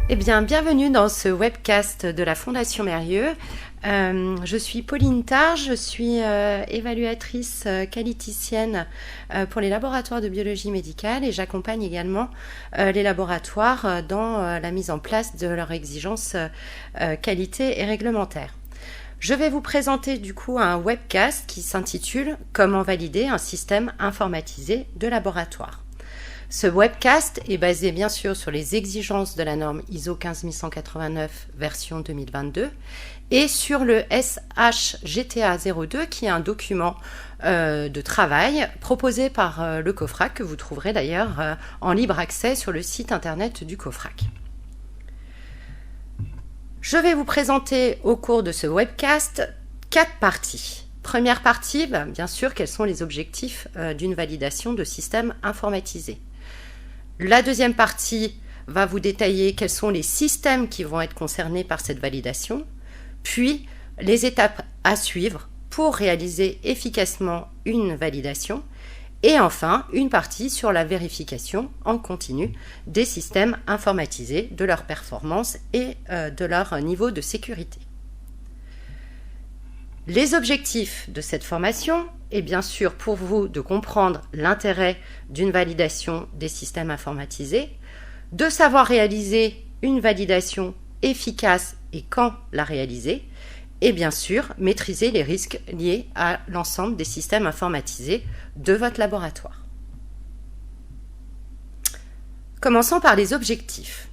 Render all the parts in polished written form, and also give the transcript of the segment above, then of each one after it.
Eh bien, bienvenue dans ce webcast de la Fondation Mérieux. Je suis Pauline Tard, je suis évaluatrice qualiticienne pour les laboratoires de biologie médicale et j'accompagne également les laboratoires dans la mise en place de leurs exigences qualité et réglementaires. Je vais vous présenter du coup un webcast qui s'intitule « Comment valider un système informatisé de laboratoire ». Ce webcast est basé bien sûr sur les exigences de la norme ISO 15189 version 2022 et sur le SHGTA 02 qui est un document de travail proposé par le COFRAC que vous trouverez d'ailleurs en libre accès sur le site internet du COFRAC. Je vais vous présenter au cours de ce webcast 4 parties. Première partie, bien sûr, quels sont les objectifs d'une validation de système informatisé. La deuxième partie va vous détailler quels sont les systèmes qui vont être concernés par cette validation, puis les étapes à suivre pour réaliser efficacement une validation, et enfin une partie sur la vérification en continu des systèmes informatisés, de leur performance et de leur niveau de sécurité. Les objectifs de cette formation est bien sûr pour vous de comprendre l'intérêt d'une validation des systèmes informatisés, de savoir réaliser une validation efficace et quand la réaliser, et bien sûr maîtriser les risques liés à l'ensemble des systèmes informatisés de votre laboratoire. Commençons par les objectifs.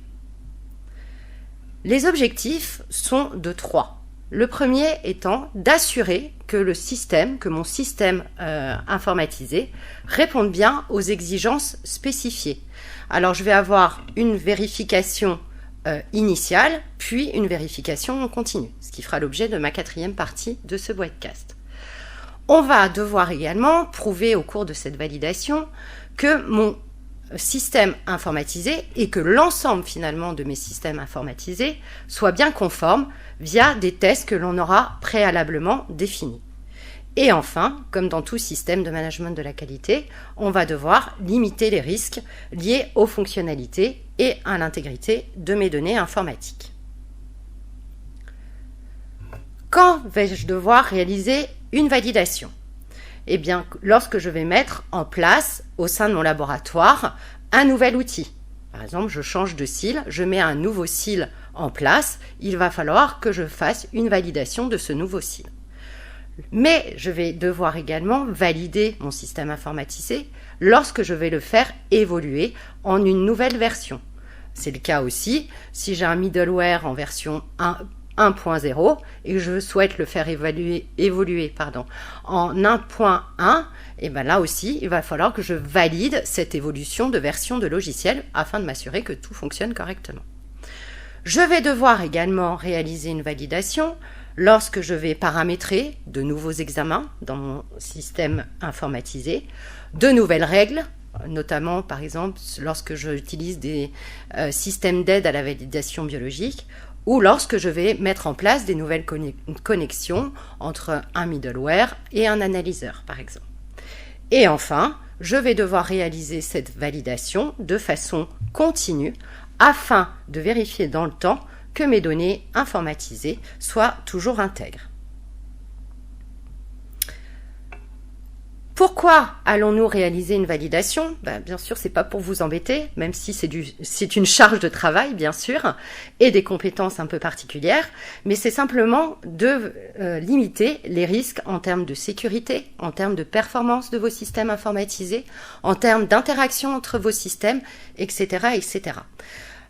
Les objectifs sont de 3. Le premier étant d'assurer que mon système informatisé réponde bien aux exigences spécifiées. Alors je vais avoir une vérification initiale, puis une vérification en continu, ce qui fera l'objet de ma 4e partie de ce webcast. On va devoir également prouver au cours de cette validation que mon système informatisé et que l'ensemble finalement de mes systèmes informatisés soit bien conforme via des tests que l'on aura préalablement définis. Et enfin, comme dans tout système de management de la qualité, on va devoir limiter les risques liés aux fonctionnalités et à l'intégrité de mes données informatiques. Quand vais-je devoir réaliser une validation ? Eh bien, lorsque je vais mettre en place au sein de mon laboratoire un nouvel outil. Par exemple, je change de cil, je mets un nouveau cil en place, il va falloir que je fasse une validation de ce nouveau cil. Mais je vais devoir également valider mon système informatisé lorsque je vais le faire évoluer en une nouvelle version. C'est le cas aussi si j'ai un middleware en version 1.0 et que je souhaite le faire évoluer en 1.1, et bien là aussi, il va falloir que je valide cette évolution de version de logiciel afin de m'assurer que tout fonctionne correctement. Je vais devoir également réaliser une validation lorsque je vais paramétrer de nouveaux examens dans mon système informatisé, de nouvelles règles, notamment par exemple lorsque j'utilise des systèmes d'aide à la validation biologique, ou lorsque je vais mettre en place des nouvelles connexions entre un middleware et un analyseur, par exemple. Et enfin, je vais devoir réaliser cette validation de façon continue afin de vérifier dans le temps que mes données informatisées soient toujours intègres. Pourquoi allons-nous réaliser une validation ? Bien sûr, c'est pas pour vous embêter, même si c'est une charge de travail, bien sûr, et des compétences un peu particulières, mais c'est simplement de limiter les risques en termes de sécurité, en termes de performance de vos systèmes informatisés, en termes d'interaction entre vos systèmes, etc., etc.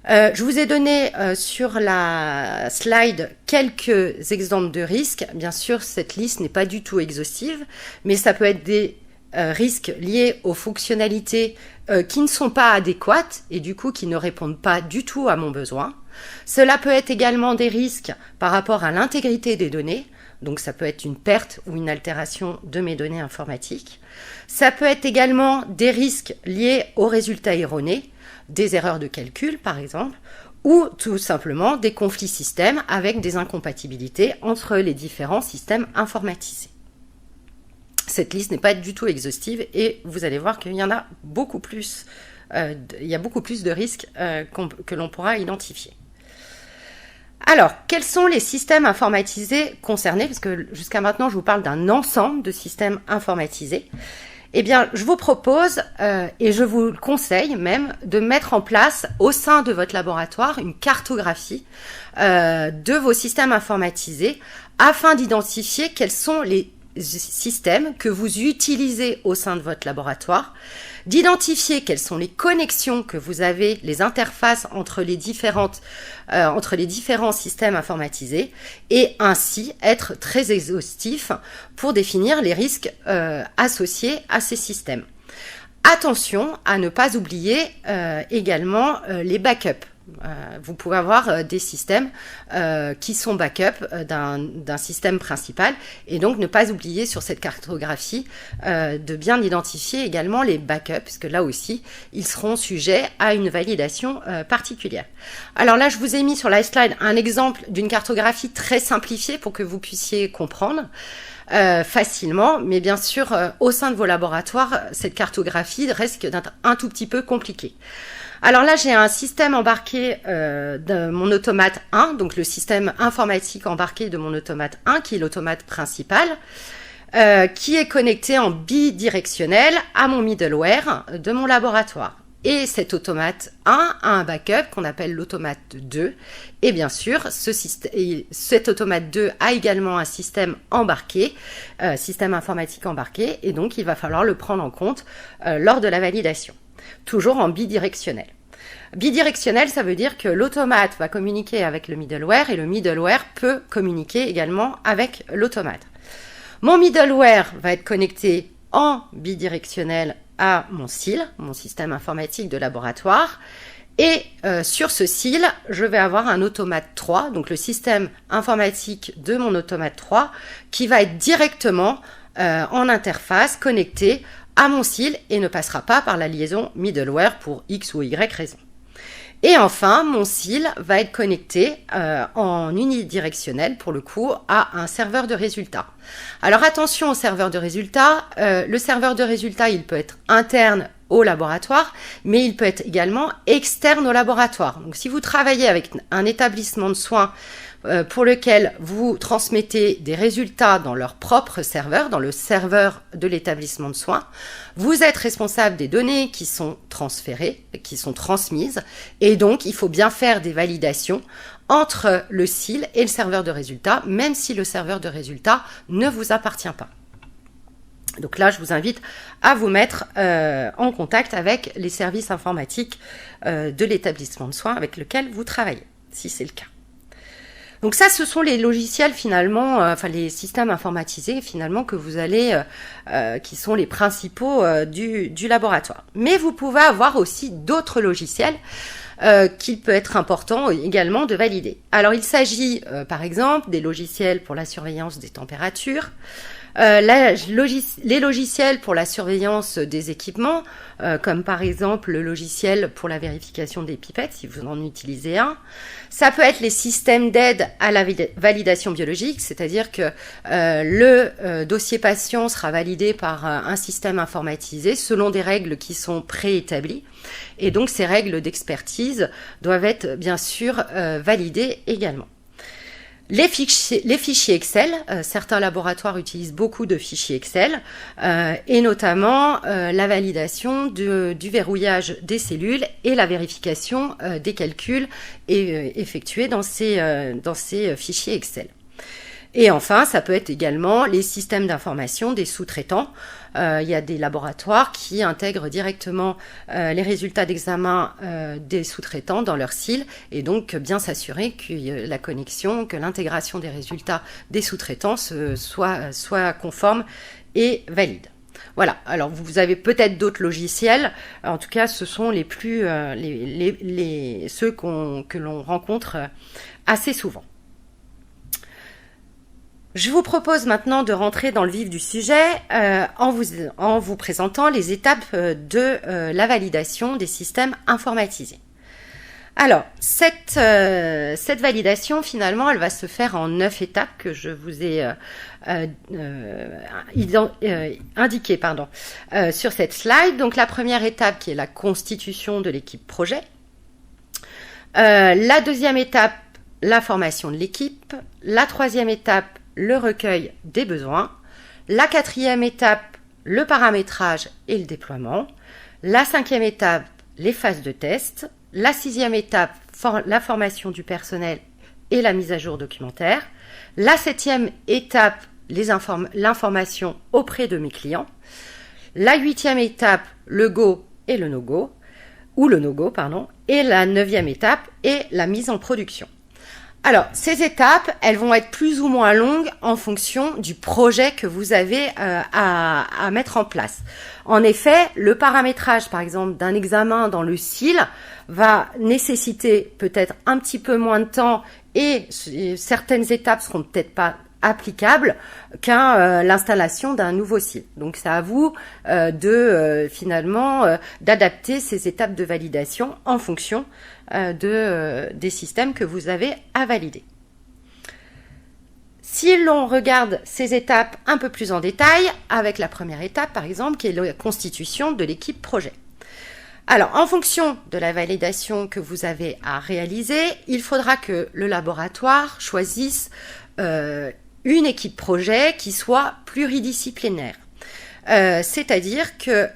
Je vous ai donné sur la slide quelques exemples de risques. Bien sûr, cette liste n'est pas du tout exhaustive, mais ça peut être des risques liés aux fonctionnalités qui ne sont pas adéquates et du coup qui ne répondent pas du tout à mon besoin. Cela peut être également des risques par rapport à l'intégrité des données. Donc ça peut être une perte ou une altération de mes données informatiques. Ça peut être également des risques liés aux résultats erronés, des erreurs de calcul par exemple, ou tout simplement des conflits systèmes avec des incompatibilités entre les différents systèmes informatisés. Cette liste n'est pas du tout exhaustive et vous allez voir qu'il y en a beaucoup plus, il y a beaucoup plus de risques que l'on pourra identifier. Alors, quels sont les systèmes informatisés concernés? Parce que jusqu'à maintenant, je vous parle d'un ensemble de systèmes informatisés. Eh bien, je vous propose, et je vous conseille même, de mettre en place au sein de votre laboratoire une cartographie de vos systèmes informatisés afin d'identifier quels sont les systèmes que vous utilisez au sein de votre laboratoire, d'identifier quelles sont les connexions que vous avez, les interfaces entre les différents systèmes informatisés, et ainsi être très exhaustif pour définir les risques associés à ces systèmes. Attention à ne pas oublier également les backups. Vous pouvez avoir des systèmes qui sont backup d'un système principal, et donc ne pas oublier sur cette cartographie de bien identifier également les backups, puisque là aussi ils seront sujets à une validation particulière. Alors là, je vous ai mis sur la slide un exemple d'une cartographie très simplifiée pour que vous puissiez comprendre facilement, mais bien sûr au sein de vos laboratoires, cette cartographie risque d'être un tout petit peu compliquée. Alors là, j'ai un système embarqué de mon automate 1, donc le système informatique embarqué de mon automate 1, qui est l'automate principal, qui est connecté en bidirectionnel à mon middleware de mon laboratoire. Et cet automate 1 a un backup qu'on appelle l'automate 2. Et bien sûr, cet automate 2 a également un système embarqué, système informatique embarqué, et donc il va falloir le prendre en compte lors de la validation. Toujours en bidirectionnel. Bidirectionnel, ça veut dire que l'automate va communiquer avec le middleware et le middleware peut communiquer également avec l'automate. Mon middleware va être connecté en bidirectionnel à mon SIL, mon système informatique de laboratoire. Et sur ce SIL, je vais avoir un automate 3, donc le système informatique de mon automate 3, qui va être directement en interface connecté à mon SIL et ne passera pas par la liaison middleware pour X ou Y raison. Et enfin, mon SIL va être connecté en unidirectionnel, pour le coup, à un serveur de résultats. Alors attention au serveur de résultats. Le serveur de résultats, il peut être interne au laboratoire, mais il peut être également externe au laboratoire. Donc si vous travaillez avec un établissement de soins pour lequel vous transmettez des résultats dans leur propre serveur, dans le serveur de l'établissement de soins, vous êtes responsable des données qui sont transférées, qui sont transmises, et donc il faut bien faire des validations entre le SIL et le serveur de résultats, même si le serveur de résultats ne vous appartient pas. Donc là, je vous invite à vous mettre en contact avec les services informatiques de l'établissement de soins avec lequel vous travaillez, si c'est le cas. Donc ça, ce sont les logiciels finalement, enfin les systèmes informatisés finalement que vous allez, qui sont les principaux du laboratoire. Mais vous pouvez avoir aussi d'autres logiciels qu'il peut être important également de valider. Alors il s'agit par exemple des logiciels pour la surveillance des températures, les logiciels pour la surveillance des équipements, comme par exemple le logiciel pour la vérification des pipettes, si vous en utilisez un. Ça peut être les systèmes d'aide à la validation biologique, c'est-à-dire que le dossier patient sera validé par un système informatisé selon des règles qui sont préétablies. Et donc ces règles d'expertise doivent être bien sûr validées également. Les fichiers Excel, certains laboratoires utilisent beaucoup de fichiers Excel, et notamment la validation du verrouillage des cellules et la vérification des calculs effectués dans ces fichiers Excel. Et enfin, ça peut être également les systèmes d'information des sous-traitants. Il y a des laboratoires qui intègrent directement les résultats d'examen des sous-traitants dans leur SIL et donc bien s'assurer que la connexion, que l'intégration des résultats des sous-traitants soit conforme et valide. Voilà, alors vous avez peut-être d'autres logiciels, en tout cas ce sont les plus ceux que l'on rencontre assez souvent. Je vous propose maintenant de rentrer dans le vif du sujet en vous présentant les étapes de la validation des systèmes informatisés. Alors, cette validation, finalement, elle va se faire en 9 étapes que je vous ai indiquées sur cette slide. Donc, la première étape qui est la constitution de l'équipe projet. La deuxième étape, la formation de l'équipe. La troisième étape, le recueil des besoins. La quatrième étape, le paramétrage et le déploiement. La cinquième étape, les phases de test. La sixième étape, la formation du personnel et la mise à jour documentaire. La septième étape, l'information auprès de mes clients. La huitième étape, le go et le no-go, ou le no-go, pardon. Et la neuvième étape est la mise en production. Alors, ces étapes, elles vont être plus ou moins longues en fonction du projet que vous avez à mettre en place. En effet, le paramétrage, par exemple, d'un examen dans le SIL va nécessiter peut-être un petit peu moins de temps et certaines étapes seront peut-être pas applicables qu'à l'installation d'un nouveau SIL. Donc, c'est à vous finalement d'adapter ces étapes de validation en fonction des systèmes que vous avez à valider. Si l'on regarde ces étapes un peu plus en détail, avec la première étape par exemple, qui est la constitution de l'équipe projet. Alors, en fonction de la validation que vous avez à réaliser, il faudra que le laboratoire choisisse une équipe projet qui soit pluridisciplinaire. C'est-à-dire que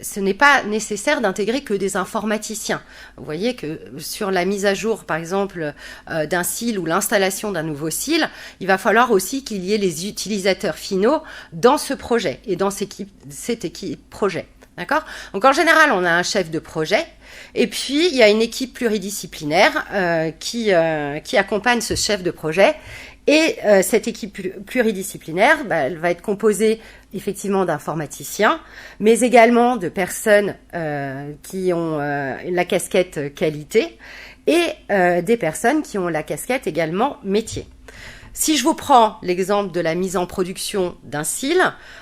ce n'est pas nécessaire d'intégrer que des informaticiens. Vous voyez que sur la mise à jour, par exemple, d'un SIL ou l'installation d'un nouveau SIL, il va falloir aussi qu'il y ait les utilisateurs finaux dans ce projet et dans cette équipe projet. D'accord ? Donc en général, on a un chef de projet et puis il y a une équipe pluridisciplinaire qui accompagne ce chef de projet. Et cette équipe pluridisciplinaire, elle va être composée effectivement d'informaticiens, mais également de personnes qui ont la casquette qualité et des personnes qui ont la casquette également métier. Si je vous prends l'exemple de la mise en production d'un SIL,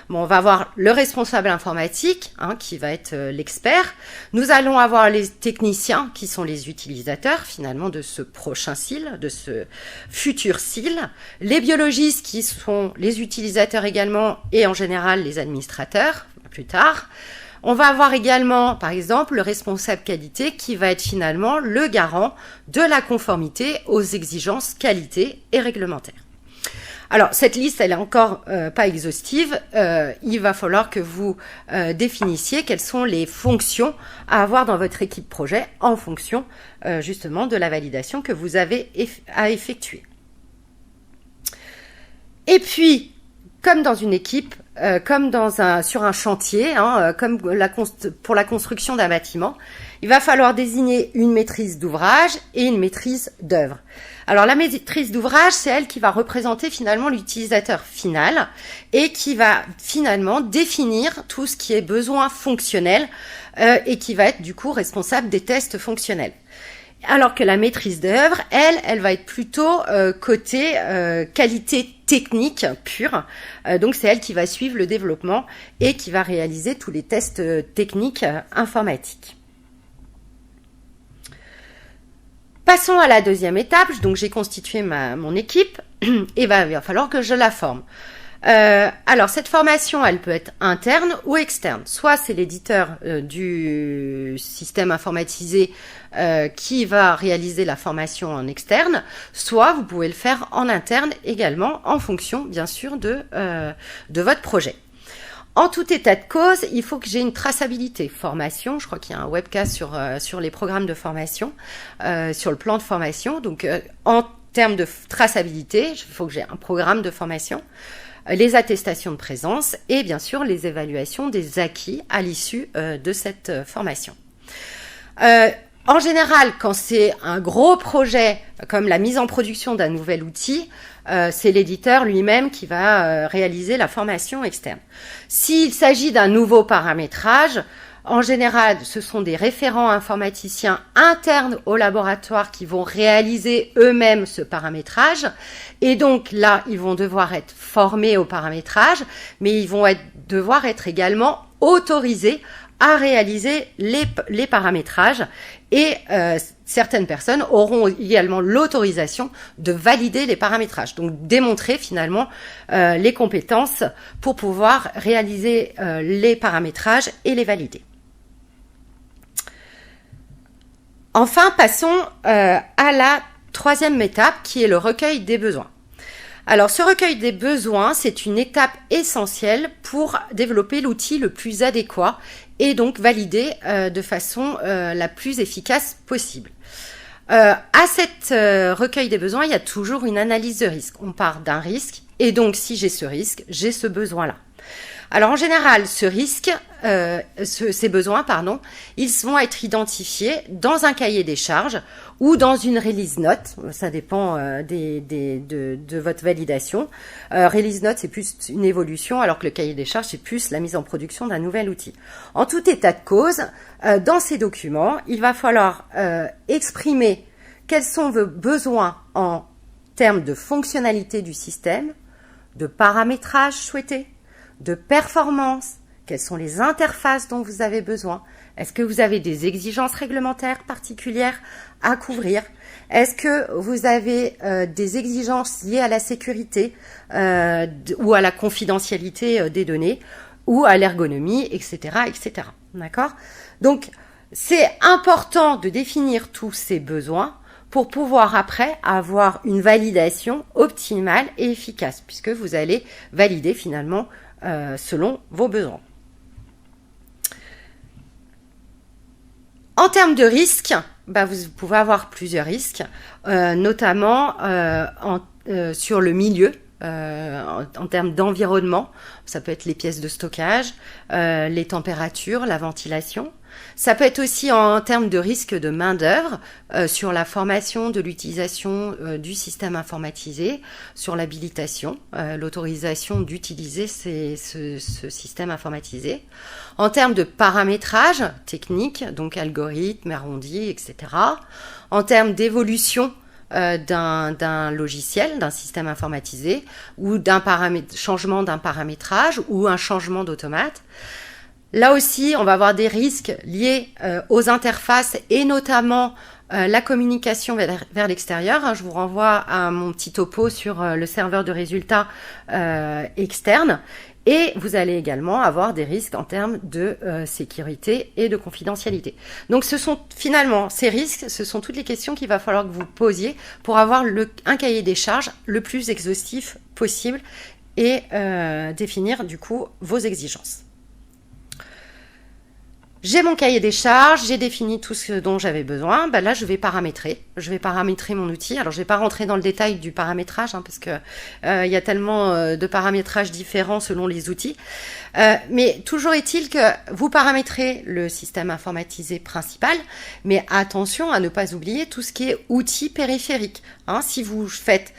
on va avoir le responsable informatique, qui va être l'expert. Nous allons avoir les techniciens, qui sont les utilisateurs finalement de ce prochain SIL, de ce futur SIL. Les biologistes, qui sont les utilisateurs également, et en général les administrateurs, plus tard. On va avoir également, par exemple, le responsable qualité, qui va être finalement le garant de la conformité aux exigences qualité et réglementaires. Alors, cette liste, elle est encore pas exhaustive. Il va falloir que vous définissiez quelles sont les fonctions à avoir dans votre équipe projet en fonction justement de la validation que vous avez à effectuer. Et puis, comme dans une équipe, comme sur un chantier, comme pour la construction d'un bâtiment, il va falloir désigner une maîtrise d'ouvrage et une maîtrise d'œuvre. Alors la maîtrise d'ouvrage, c'est elle qui va représenter finalement l'utilisateur final et qui va finalement définir tout ce qui est besoin fonctionnel et qui va être du coup responsable des tests fonctionnels. Alors que la maîtrise d'œuvre, elle va être plutôt côté qualité technique pure. Donc c'est elle qui va suivre le développement et qui va réaliser tous les tests techniques informatiques. Passons à la deuxième étape. Donc j'ai constitué mon équipe et il va falloir que je la forme. Alors cette formation, elle peut être interne ou externe. Soit c'est l'éditeur du système informatisé qui va réaliser la formation en externe, soit vous pouvez le faire en interne également, en fonction bien sûr de votre projet. En tout état de cause, il faut que j'ai une traçabilité. Formation, je crois qu'il y a un webcast sur les programmes de formation, sur le plan de formation. Donc en termes de traçabilité, il faut que j'ai un programme de formation, les attestations de présence et bien sûr les évaluations des acquis à l'issue de cette formation. En général, quand c'est un gros projet comme la mise en production d'un nouvel outil, c'est l'éditeur lui-même qui va réaliser la formation externe. S'il s'agit d'un nouveau paramétrage, en général, ce sont des référents informaticiens internes au laboratoire qui vont réaliser eux-mêmes ce paramétrage. Et donc là, ils vont devoir être formés au paramétrage, mais ils vont devoir être également autorisés à réaliser les paramétrages et certaines personnes auront également l'autorisation de valider les paramétrages, donc démontrer finalement les compétences pour pouvoir réaliser les paramétrages et les valider. Enfin, passons à la troisième étape qui est le recueil des besoins. Alors, ce recueil des besoins, c'est une étape essentielle pour développer l'outil le plus adéquat et donc valider de façon la plus efficace possible. À cet recueil des besoins, il y a toujours une analyse de risque. On part d'un risque et donc si j'ai ce risque, j'ai ce besoin-là. Alors en général, ces besoins, ils vont être identifiés dans un cahier des charges ou dans une release note. Ça dépend de votre validation. Release note, c'est plus une évolution, alors que le cahier des charges, c'est plus la mise en production d'un nouvel outil. En tout état de cause, dans ces documents, il va falloir exprimer quels sont vos besoins en termes de fonctionnalité du système, de paramétrage souhaité, de performance, quelles sont les interfaces dont vous avez besoin. Est-ce que vous avez des exigences réglementaires particulières à couvrir? Est-ce que vous avez des exigences liées à la sécurité ou à la confidentialité des données ou à l'ergonomie, etc., etc. D'accord? Donc, c'est important de définir tous ces besoins pour pouvoir après avoir une validation optimale et efficace, puisque vous allez valider finalement selon vos besoins. En termes de risques, vous pouvez avoir plusieurs risques, notamment sur le milieu, en termes d'environnement. Ça peut être les pièces de stockage, les températures, la ventilation. Ça peut être aussi en termes de risque de main-d'œuvre sur la formation de l'utilisation du système informatisé, sur l'habilitation, l'autorisation d'utiliser ce système informatisé. En termes de paramétrage technique, donc algorithmes, arrondis, etc. En termes d'évolution d'un logiciel, d'un système informatisé, ou d'un changement d'un paramétrage ou un changement d'automate. Là aussi, on va avoir des risques liés aux interfaces et notamment la communication vers l'extérieur. Je vous renvoie à mon petit topo sur le serveur de résultats externe. Et vous allez également avoir des risques en termes de sécurité et de confidentialité. Donc finalement, ces risques, ce sont toutes les questions qu'il va falloir que vous posiez pour avoir un cahier des charges le plus exhaustif possible et définir du coup vos exigences. J'ai mon cahier des charges, j'ai défini tout ce dont j'avais besoin. Là, je vais paramétrer mon outil. Alors, je vais pas rentrer dans le détail du paramétrage, parce que il y a tellement de paramétrages différents selon les outils. Mais toujours est-il que vous paramétrez le système informatisé principal, mais attention à ne pas oublier tout ce qui est outils périphériques. Si vous faites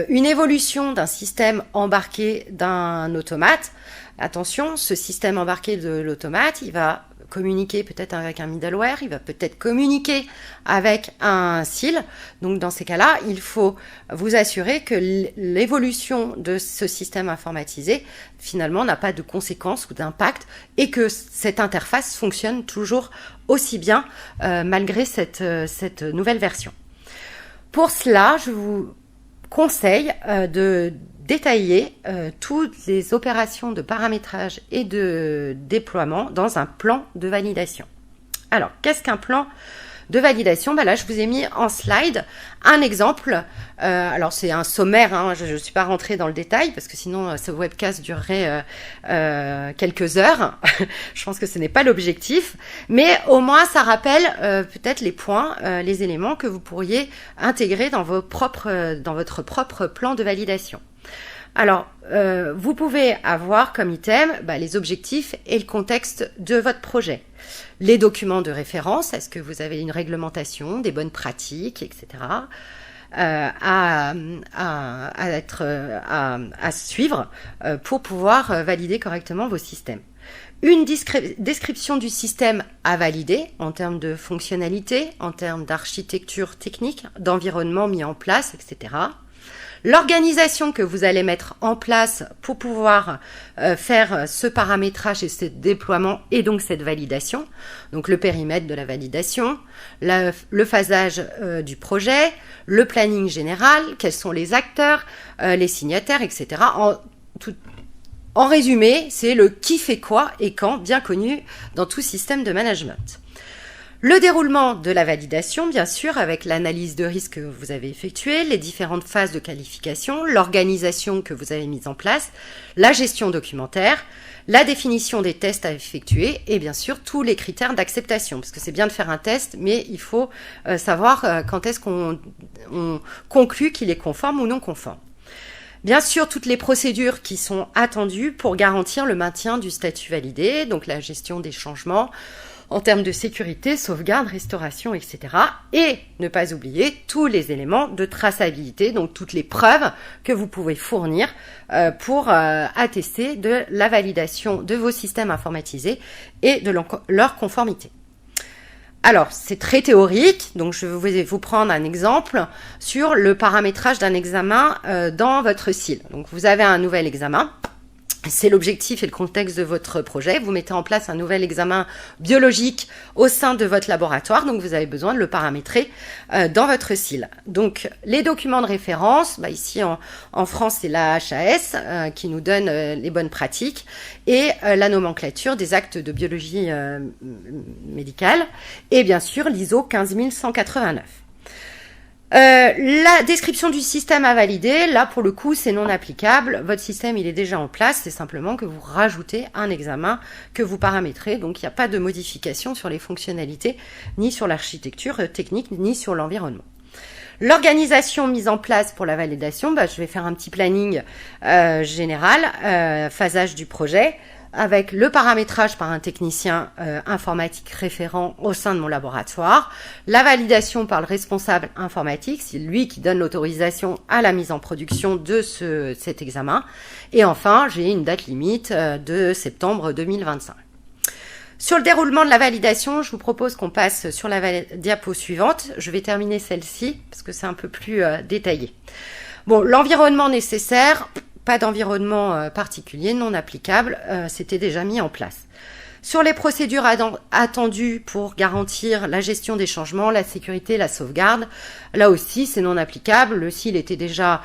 une évolution d'un système embarqué d'un automate, attention, ce système embarqué de l'automate, il va communiquer peut-être avec un middleware, il va peut-être communiquer avec un SIL. Donc dans ces cas-là, il faut vous assurer que l'évolution de ce système informatisé finalement n'a pas de conséquences ou d'impact et que cette interface fonctionne toujours aussi bien malgré cette nouvelle version. Pour cela, je vous conseille de détailler toutes les opérations de paramétrage et de déploiement dans un plan de validation. Alors, qu'est-ce qu'un plan de validation? Là, je vous ai mis en slide un exemple. Alors, c'est un sommaire, je ne suis pas rentrée dans le détail parce que sinon, ce webcast durerait quelques heures. Je pense que ce n'est pas l'objectif. Mais au moins, ça rappelle peut-être les points, les éléments que vous pourriez intégrer dans votre propre plan de validation. Alors, vous pouvez avoir comme item les objectifs et le contexte de votre projet. Les documents de référence, est-ce que vous avez une réglementation, des bonnes pratiques, etc. à suivre pour pouvoir valider correctement vos systèmes. Une description du système à valider en termes de fonctionnalité, en termes d'architecture technique, d'environnement mis en place, etc. L'organisation que vous allez mettre en place pour pouvoir faire ce paramétrage et ce déploiement et donc cette validation. Donc le périmètre de la validation, le phasage du projet, le planning général, quels sont les acteurs, les signataires, etc. En résumé, c'est le qui fait quoi et quand, bien connu dans tout système de management. Le déroulement de la validation, bien sûr, avec l'analyse de risque que vous avez effectuée, les différentes phases de qualification, l'organisation que vous avez mise en place, la gestion documentaire, la définition des tests à effectuer et bien sûr tous les critères d'acceptation. Parce que c'est bien de faire un test, mais il faut savoir quand est-ce qu'on conclut qu'il est conforme ou non conforme. Bien sûr, toutes les procédures qui sont attendues pour garantir le maintien du statut validé, donc la gestion des changements, en termes de sécurité, sauvegarde, restauration, etc. Et ne pas oublier tous les éléments de traçabilité, donc toutes les preuves que vous pouvez fournir pour attester de la validation de vos systèmes informatisés et de leur conformité. Alors, c'est très théorique, donc je vais vous prendre un exemple sur le paramétrage d'un examen dans votre SIL. Donc, vous avez un nouvel examen. C'est l'objectif et le contexte de votre projet. Vous mettez en place un nouvel examen biologique au sein de votre laboratoire. Donc, vous avez besoin de le paramétrer dans votre SIL. Donc, les documents de référence, ici en France, c'est la HAS qui nous donne les bonnes pratiques et la nomenclature des actes de biologie médicale et bien sûr l'ISO 15189. La description du système à valider, là pour le coup c'est non applicable, votre système il est déjà en place, c'est simplement que vous rajoutez un examen que vous paramétrez, donc il n'y a pas de modification sur les fonctionnalités, ni sur l'architecture technique, ni sur l'environnement. L'organisation mise en place pour la validation, je vais faire un petit planning général, phasage du projet, avec le paramétrage par un technicien informatique référent au sein de mon laboratoire, la validation par le responsable informatique, c'est lui qui donne l'autorisation à la mise en production de cet examen, et enfin j'ai une date limite de septembre 2025. Sur le déroulement de la validation, je vous propose qu'on passe sur la diapo suivante. Je vais terminer celle-ci parce que c'est un peu plus détaillé. Bon, l'environnement nécessaire, pas d'environnement particulier, non applicable, c'était déjà mis en place. Sur les procédures attendues pour garantir la gestion des changements, la sécurité, la sauvegarde, là aussi c'est non applicable. Le SIL était déjà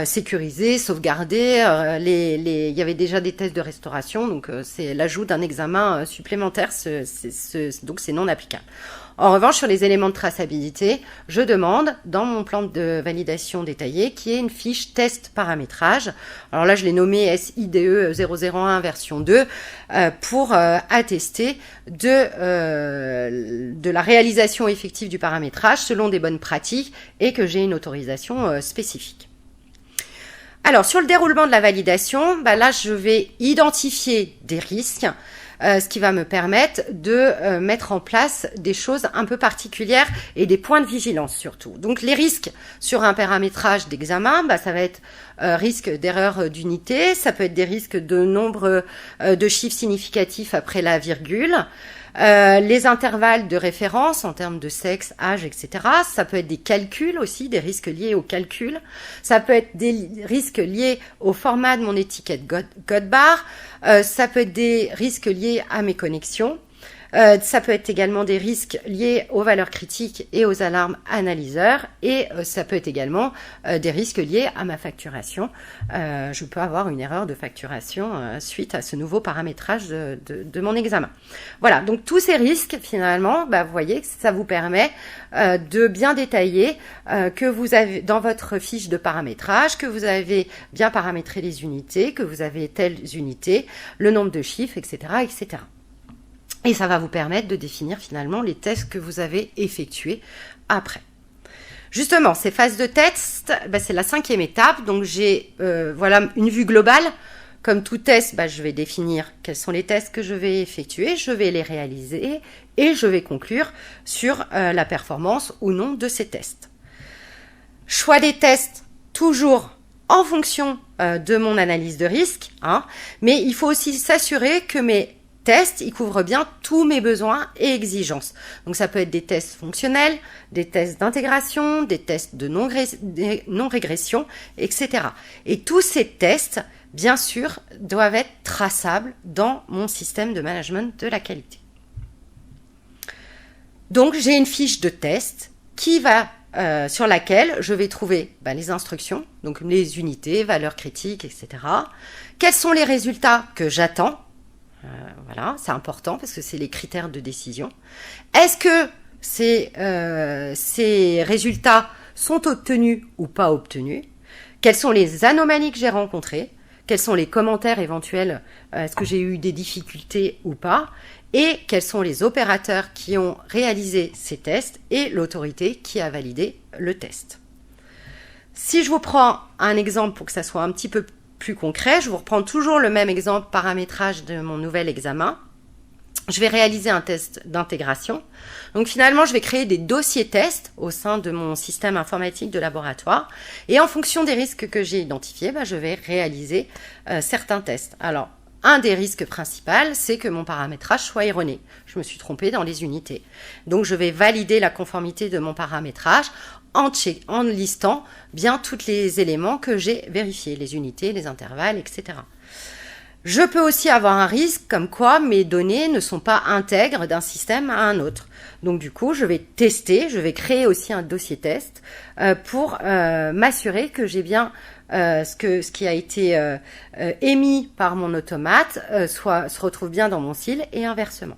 sécurisé, sauvegardé. Il y avait déjà des tests de restauration, donc c'est l'ajout d'un examen supplémentaire, donc c'est non applicable. En revanche, sur les éléments de traçabilité, je demande dans mon plan de validation détaillé qu'il y ait une fiche test paramétrage. Alors là, je l'ai nommé SIDE 001 version 2 pour attester de la réalisation effective du paramétrage selon des bonnes pratiques et que j'ai une autorisation spécifique. Alors, sur le déroulement de la validation, là, je vais identifier des risques, ce qui va me permettre de mettre en place des choses un peu particulières et des points de vigilance surtout. Donc, les risques sur un paramétrage d'examen, ça va être risque d'erreur d'unité, ça peut être des risques de nombre de chiffres significatifs après la virgule, les intervalles de référence en termes de sexe, âge, etc. Ça peut être des calculs aussi, des risques liés au calcul. Ça peut être des risques liés au format de mon étiquette code barre. Ça peut être des risques liés à mes connexions. Ça peut être également des risques liés aux valeurs critiques et aux alarmes analyseurs et ça peut être également des risques liés à ma facturation. Je peux avoir une erreur de facturation suite à ce nouveau paramétrage de mon examen. Voilà, donc tous ces risques finalement, vous voyez que ça vous permet de bien détailler que vous avez dans votre fiche de paramétrage, que vous avez bien paramétré les unités, que vous avez telles unités, le nombre de chiffres, etc., etc. Et ça va vous permettre de définir finalement les tests que vous avez effectués après. Justement, ces phases de test, c'est la 5e étape. Donc j'ai voilà une vue globale. Comme tout test, je vais définir quels sont les tests que je vais effectuer, je vais les réaliser et je vais conclure sur la performance ou non de ces tests. Choix des tests, toujours en fonction de mon analyse de risque, mais il faut aussi s'assurer que mes tests, ils couvrent bien tous mes besoins et exigences. Donc ça peut être des tests fonctionnels, des tests d'intégration, des tests de non-régression, etc. Et tous ces tests, bien sûr, doivent être traçables dans mon système de management de la qualité. Donc j'ai une fiche de test qui va sur laquelle je vais trouver les instructions, donc les unités, valeurs critiques, etc. Quels sont les résultats que j'attends? Voilà, c'est important parce que c'est les critères de décision. Est-ce que ces résultats sont obtenus ou pas obtenus? Quelles sont les anomalies que j'ai rencontrées? Quels sont les commentaires éventuels? Est-ce que j'ai eu des difficultés ou pas? Et quels sont les opérateurs qui ont réalisé ces tests et l'autorité qui a validé le test? Si je vous prends un exemple pour que ça soit un petit peu plus concret, je vous reprends toujours le même exemple paramétrage de mon nouvel examen. Je vais réaliser un test d'intégration. Donc finalement, je vais créer des dossiers tests au sein de mon système informatique de laboratoire. Et en fonction des risques que j'ai identifiés, je vais réaliser certains tests. Alors, un des risques principaux, c'est que mon paramétrage soit erroné. Je me suis trompée dans les unités. Donc, je vais valider la conformité de mon paramétrage en listant bien tous les éléments que j'ai vérifiés, les unités, les intervalles, etc. Je peux aussi avoir un risque comme quoi mes données ne sont pas intègres d'un système à un autre. Donc du coup, je vais tester, je vais créer aussi un dossier test pour m'assurer que j'ai bien ce qui a été émis par mon automate se retrouve bien dans mon SIL et inversement.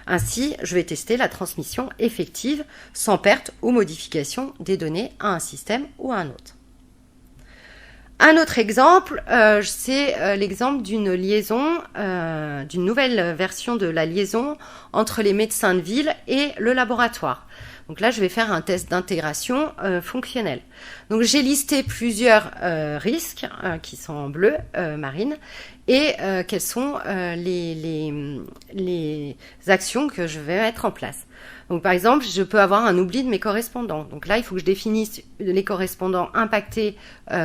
Ainsi, je vais tester la transmission effective sans perte ou modification des données à un système ou à un autre. Un autre exemple, c'est l'exemple d'une liaison, d'une nouvelle version de la liaison entre les médecins de ville et le laboratoire. Donc là, je vais faire un test d'intégration fonctionnelle. Donc j'ai listé plusieurs risques qui sont en bleu marine et quelles sont les actions que je vais mettre en place. Donc par exemple, je peux avoir un oubli de mes correspondants. Donc là, il faut que je définisse les correspondants impactés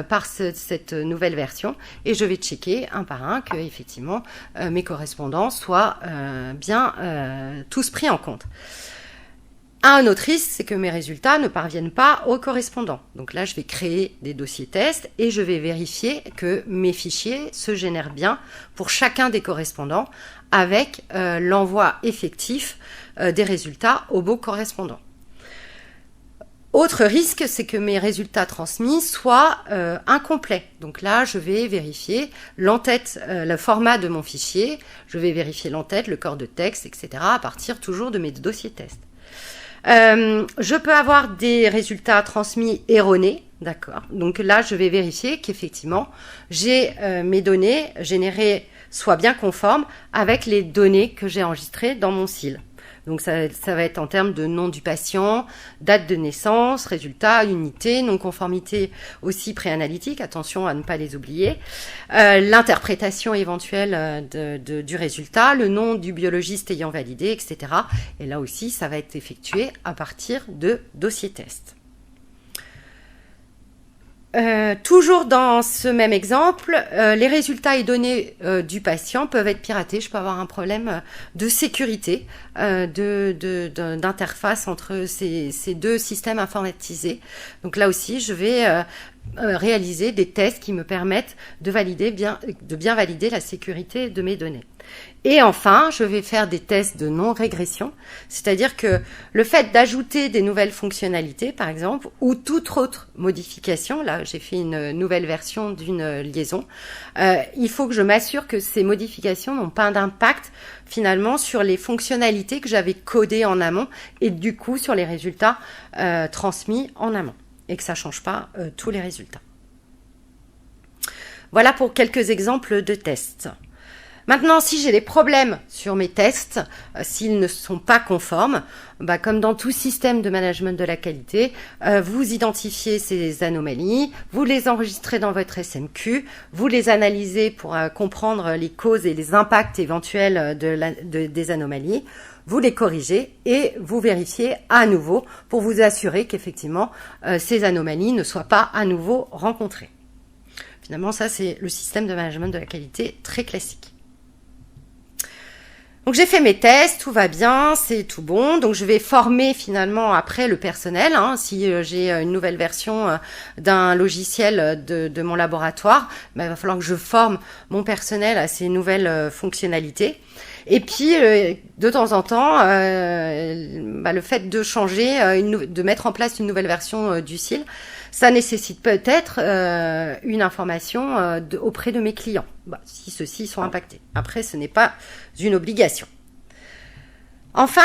par cette nouvelle version et je vais checker un par un que effectivement mes correspondants soient bien tous pris en compte. Un autre risque, c'est que mes résultats ne parviennent pas aux correspondants. Donc là, je vais créer des dossiers tests et je vais vérifier que mes fichiers se génèrent bien pour chacun des correspondants avec l'envoi effectif des résultats aux beaux correspondants. Autre risque, c'est que mes résultats transmis soient incomplets. Donc là, je vais vérifier l'entête, le format de mon fichier, je vais vérifier l'entête, le corps de texte, etc. à partir toujours de mes dossiers tests. Je peux avoir des résultats transmis erronés, d'accord. Donc là, je vais vérifier qu'effectivement, j'ai mes données générées soient bien conformes avec les données que j'ai enregistrées dans mon SIL. Donc ça va être en termes de nom du patient, date de naissance, résultat, unité, non-conformité aussi préanalytique, attention à ne pas les oublier, l'interprétation éventuelle du résultat, le nom du biologiste ayant validé, etc. Et là aussi, ça va être effectué à partir de dossiers tests. Toujours dans ce même exemple, les résultats et données du patient peuvent être piratés. Je peux avoir un problème de sécurité, d'interface entre ces deux systèmes informatisés. Donc là aussi, je vais réaliser des tests qui me permettent de bien valider la sécurité de mes données. Et enfin, je vais faire des tests de non-régression, c'est-à-dire que le fait d'ajouter des nouvelles fonctionnalités, par exemple, ou toute autre modification, là j'ai fait une nouvelle version d'une liaison, il faut que je m'assure que ces modifications n'ont pas d'impact finalement sur les fonctionnalités que j'avais codées en amont et du coup sur les résultats transmis en amont et que ça ne change pas tous les résultats. Voilà pour quelques exemples de tests. Maintenant, si j'ai des problèmes sur mes tests, s'ils ne sont pas conformes, comme dans tout système de management de la qualité, vous identifiez ces anomalies, vous les enregistrez dans votre SMQ, vous les analysez pour comprendre les causes et les impacts éventuels des anomalies, vous les corrigez et vous vérifiez à nouveau pour vous assurer qu'effectivement ces anomalies ne soient pas à nouveau rencontrées. Finalement, ça c'est le système de management de la qualité très classique. Donc j'ai fait mes tests, tout va bien, c'est tout bon. Donc je vais former finalement après le personnel. Si j'ai une nouvelle version d'un logiciel de mon laboratoire, il va falloir que je forme mon personnel à ces nouvelles fonctionnalités. Et puis de temps en temps, le fait de changer, de mettre en place une nouvelle version du SIL, ça nécessite peut-être une information auprès de mes clients, si ceux-ci sont impactés. Après, ce n'est pas une obligation. Enfin,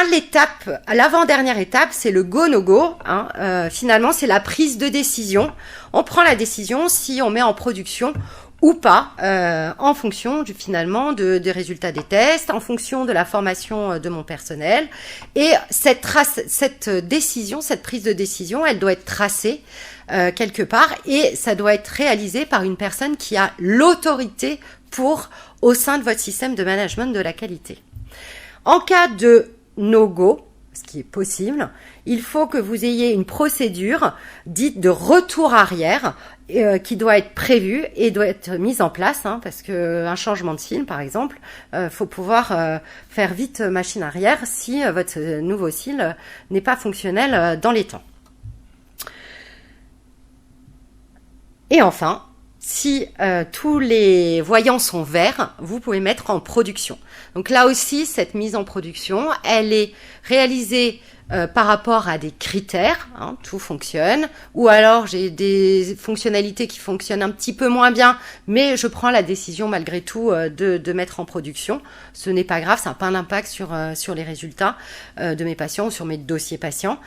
l'avant-dernière étape, c'est le go-no-go. Finalement, c'est la prise de décision. On prend la décision si on met en production ou pas, en fonction finalement des résultats des tests, en fonction de la formation de mon personnel. Et cette prise de décision, elle doit être tracée quelque part, et ça doit être réalisé par une personne qui a l'autorité au sein de votre système de management de la qualité. En cas de no-go, ce qui est possible, il faut que vous ayez une procédure dite de retour arrière qui doit être prévue et doit être mise en place, parce que un changement de cil, par exemple, faut pouvoir faire vite machine arrière si votre nouveau cil n'est pas fonctionnel dans les temps. Et enfin, si tous les voyants sont verts, vous pouvez mettre en production. Donc là aussi, cette mise en production, elle est réalisée par rapport à des critères, tout fonctionne, ou alors j'ai des fonctionnalités qui fonctionnent un petit peu moins bien, mais je prends la décision malgré tout de mettre en production. Ce n'est pas grave, ça n'a pas d'impact sur les résultats de mes patients ou sur mes dossiers patients.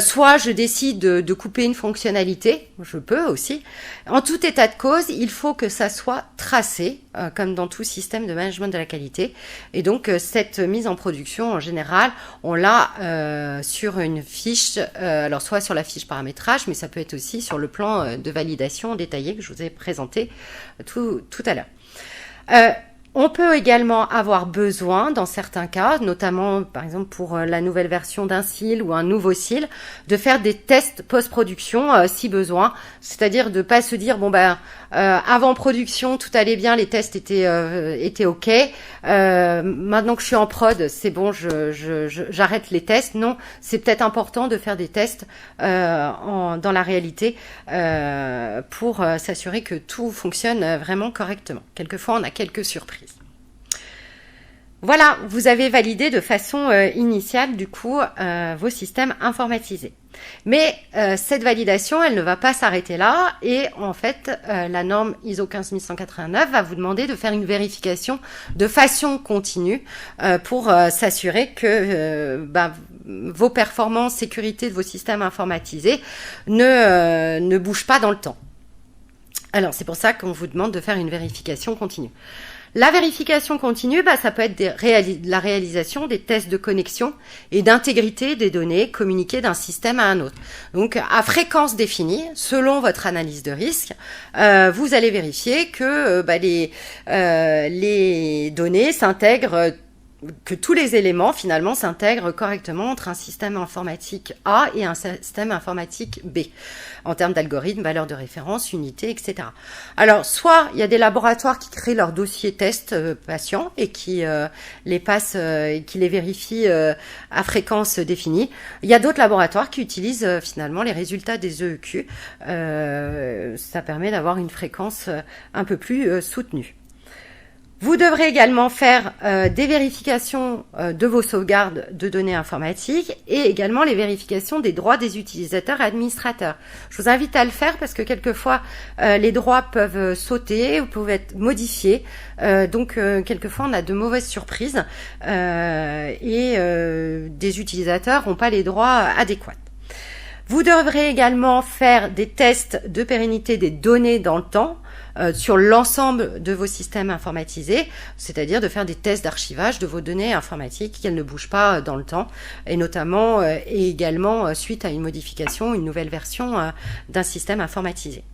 Soit je décide de couper une fonctionnalité, je peux aussi. En tout état de cause, il faut que ça soit tracé, comme dans tout système de management de la qualité. Et donc cette mise en production, en général, on l'a sur une fiche, alors soit sur la fiche paramétrage, mais ça peut être aussi sur le plan de validation détaillé que je vous ai présenté tout à l'heure. On peut également avoir besoin, dans certains cas, notamment par exemple pour la nouvelle version d'un cil ou un nouveau cil, de faire des tests post-production si besoin. C'est-à-dire de pas se dire avant production tout allait bien, les tests étaient ok. Maintenant que je suis en prod, c'est bon, j'arrête les tests. Non, c'est peut-être important de faire des tests dans la réalité pour s'assurer que tout fonctionne vraiment correctement. Quelquefois, on a quelques surprises. Voilà, vous avez validé de façon initiale du coup vos systèmes informatisés. Mais cette validation, elle ne va pas s'arrêter là, et en fait la norme ISO 15189 va vous demander de faire une vérification de façon continue pour s'assurer que vos performances, sécurité de vos systèmes informatisés ne bougent pas dans le temps. Alors c'est pour ça qu'on vous demande de faire une vérification continue. La vérification continue, ça peut être la réalisation des tests de connexion et d'intégrité des données communiquées d'un système à un autre. Donc, à fréquence définie, selon votre analyse de risque, vous allez vérifier que les données s'intègrent, que tous les éléments finalement s'intègrent correctement entre un système informatique A et un système informatique B, en termes d'algorithmes, valeurs de référence, unités, etc. Alors, soit il y a des laboratoires qui créent leurs dossiers tests patients et qui les passent, qui les vérifient à fréquence définie. Il y a d'autres laboratoires qui utilisent finalement les résultats des EEQ. Ça permet d'avoir une fréquence un peu plus soutenue. Vous devrez également faire des vérifications de vos sauvegardes de données informatiques et également les vérifications des droits des utilisateurs et administrateurs. Je vous invite à le faire parce que quelquefois les droits peuvent sauter ou peuvent être modifiés. Donc quelquefois on a de mauvaises surprises et des utilisateurs n'ont pas les droits adéquats. Vous devrez également faire des tests de pérennité des données dans le temps sur l'ensemble de vos systèmes informatisés, c'est-à-dire de faire des tests d'archivage de vos données informatiques, qu'elles ne bougent pas dans le temps, et notamment et également suite à une modification, une nouvelle version d'un système informatisé.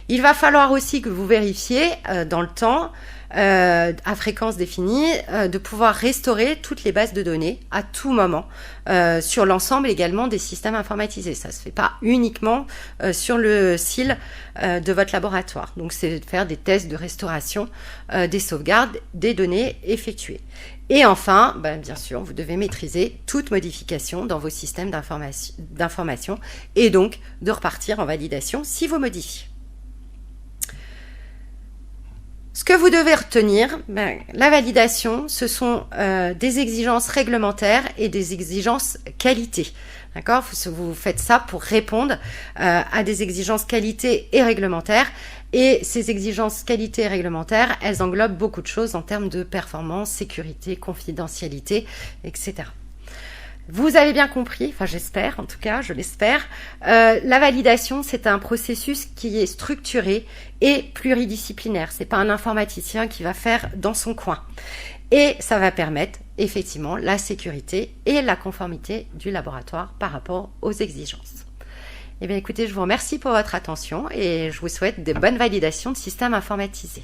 Il va falloir aussi que vous vérifiez dans le temps, à fréquence définie, de pouvoir restaurer toutes les bases de données à tout moment sur l'ensemble également des systèmes informatisés. Ça se fait pas uniquement sur le cil de votre laboratoire. Donc c'est de faire des tests de restauration des sauvegardes des données effectuées. Et enfin, bien sûr, vous devez maîtriser toute modification dans vos systèmes d'information et donc de repartir en validation si vous modifiez. Ce que vous devez retenir, la validation, ce sont des exigences réglementaires et des exigences qualité. D'accord ? Vous faites ça pour répondre à des exigences qualité et réglementaires. Et ces exigences qualité et réglementaires, elles englobent beaucoup de choses en termes de performance, sécurité, confidentialité, etc. Vous avez bien compris, enfin j'espère, en tout cas, je l'espère. La validation, c'est un processus qui est structuré et pluridisciplinaire. C'est pas un informaticien qui va faire dans son coin. Et ça va permettre effectivement la sécurité et la conformité du laboratoire par rapport aux exigences. Eh bien écoutez, je vous remercie pour votre attention et je vous souhaite de bonnes validations de systèmes informatisés.